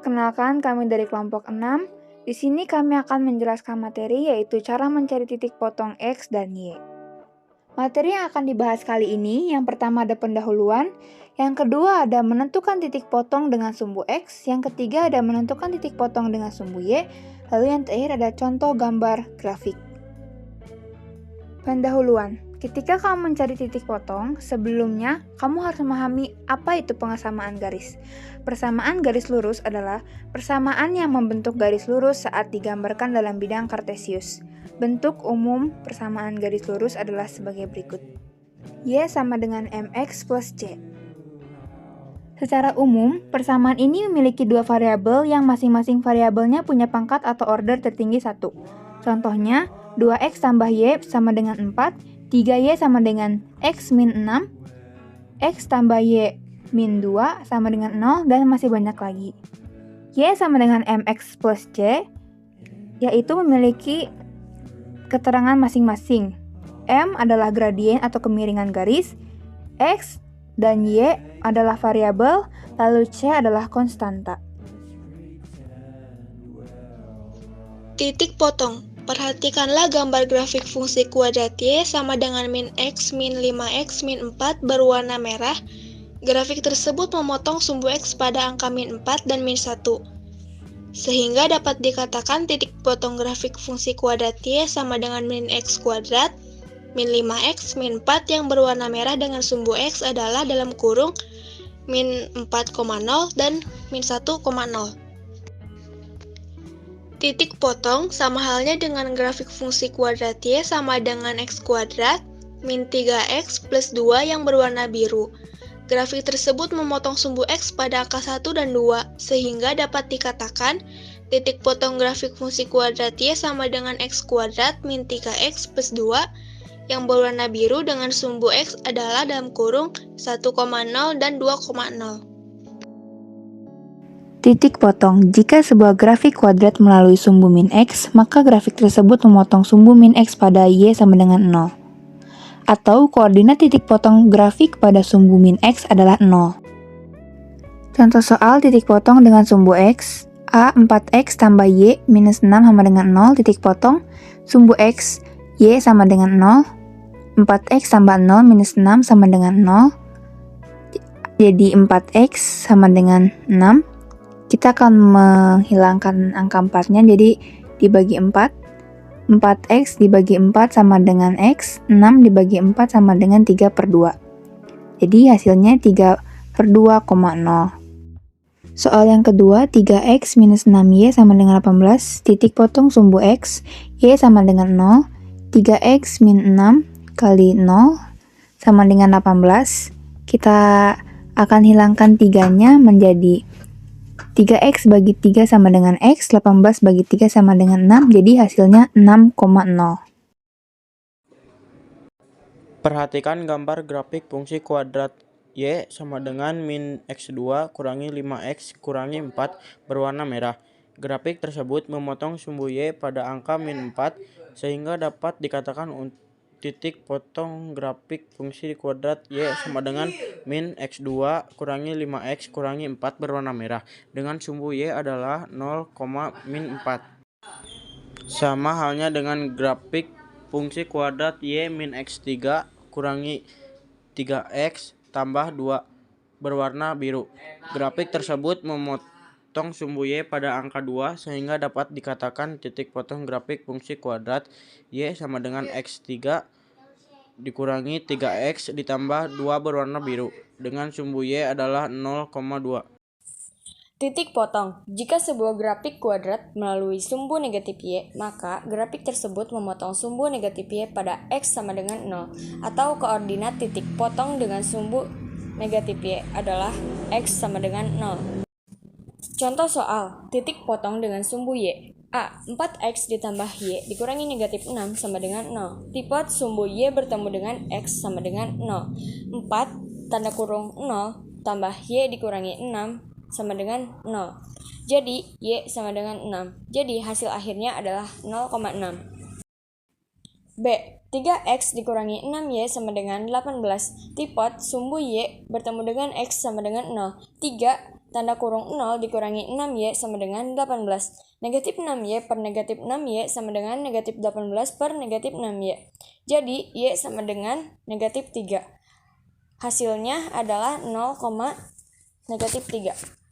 Perkenalkan, kami dari kelompok 6. Di sini kami akan menjelaskan materi yaitu cara mencari titik potong X dan Y. Materi yang akan dibahas kali ini, yang pertama ada pendahuluan, yang kedua ada menentukan titik potong dengan sumbu X, yang ketiga ada menentukan titik potong dengan sumbu Y, lalu yang terakhir ada contoh gambar grafik. Pendahuluan. Ketika kamu mencari titik potong, sebelumnya kamu harus memahami apa itu persamaan garis. Persamaan garis lurus adalah persamaan yang membentuk garis lurus saat digambarkan dalam bidang kartesius. Bentuk umum persamaan garis lurus adalah sebagai berikut. Y sama dengan mx plus c. Secara umum, persamaan ini memiliki dua variabel yang masing-masing variabelnya punya pangkat atau order tertinggi 1. Contohnya, 2x tambah y sama dengan 4, 3y sama dengan x min 6, x tambah y min 2 sama dengan 0, dan masih banyak lagi. Y sama dengan mx plus c, yaitu memiliki keterangan masing-masing. M adalah gradien atau kemiringan garis, x dan y adalah variabel, lalu c adalah konstanta. Titik potong. Perhatikanlah gambar grafik fungsi kuadrat y sama dengan min x min 5x min 4 berwarna merah. Grafik tersebut memotong sumbu x pada angka min 4 dan min 1. Sehingga dapat dikatakan titik potong grafik fungsi kuadrat y sama dengan min x kuadrat, min 5x, min 4 yang berwarna merah dengan sumbu x adalah dalam kurung min 4,0 dan min 1,0. Titik potong sama halnya dengan grafik fungsi kuadrat y sama dengan x kuadrat min 3x plus 2 yang berwarna biru. Grafik tersebut memotong sumbu x pada angka 1 dan 2, sehingga dapat dikatakan titik potong grafik fungsi kuadrat y sama dengan x kuadrat min 3x plus 2 yang berwarna biru dengan sumbu x adalah dalam kurung 1,0 dan 2,0. Titik potong. Jika sebuah grafik kuadrat melalui sumbu min x, maka grafik tersebut memotong sumbu min x pada y sama dengan 0. Atau koordinat titik potong grafik pada sumbu min x adalah 0. Contoh soal titik potong dengan sumbu x, a 4x tambah y minus 6 sama dengan 0, titik potong, sumbu x, y sama dengan 0, 4x tambah 0 minus 6 sama dengan 0, jadi 4x sama dengan 6. Kita akan menghilangkan angka 4-nya, jadi dibagi 4. 4x dibagi 4 sama dengan x, 6 dibagi 4 sama dengan 3 per 2. Jadi hasilnya 3 per 2,0. Soal yang kedua, 3x minus 6y sama dengan 18, titik potong sumbu x, y sama dengan 0, 3x min 6 kali 0 sama dengan 18. Kita akan hilangkan 3-nya menjadi 3x bagi 3 sama dengan x, 18 bagi 3 sama dengan 6, jadi hasilnya 6,0. Perhatikan gambar grafik fungsi kuadrat y sama dengan min x2 kurangi 5x kurangi 4 berwarna merah. Grafik tersebut memotong sumbu y pada angka min 4, sehingga dapat dikatakan titik potong grafik fungsi kuadrat y sama dengan min x2 kurangi 5x kurangi 4 berwarna merah dengan sumbu y adalah 0, min 4. Sama halnya dengan grafik fungsi kuadrat y min x3 kurangi 3x tambah 2 berwarna biru. Grafik tersebut memotong sumbu y pada angka 2, sehingga dapat dikatakan titik potong grafik fungsi kuadrat y sama dengan x3 dikurangi 3x ditambah 2 berwarna biru dengan sumbu y adalah 0,2. Titik potong. Jika sebuah grafik kuadrat melalui sumbu negatif y, maka grafik tersebut memotong sumbu negatif y pada x sama dengan 0, atau koordinat titik potong dengan sumbu negatif y adalah x sama dengan 0. Contoh soal, titik potong dengan sumbu y. A. 4x ditambah y dikurangi negatif 6 sama dengan 0. Tipe sumbu y bertemu dengan x sama dengan 0. 4 tanda kurung 0 tambah y dikurangi 6 sama dengan 0. Jadi y sama dengan 6. Jadi hasil akhirnya adalah 0,6. B. 3x dikurangi 6y sama dengan 18. Tipe sumbu y bertemu dengan x sama dengan 0. 3 tanda kurung 0 dikurangi 6Y sama dengan 18. Negatif 6Y per negatif 6Y sama dengan negatif 18 per negatif 6Y. Jadi, Y sama dengan negatif 3. Hasilnya adalah 0, negatif 3.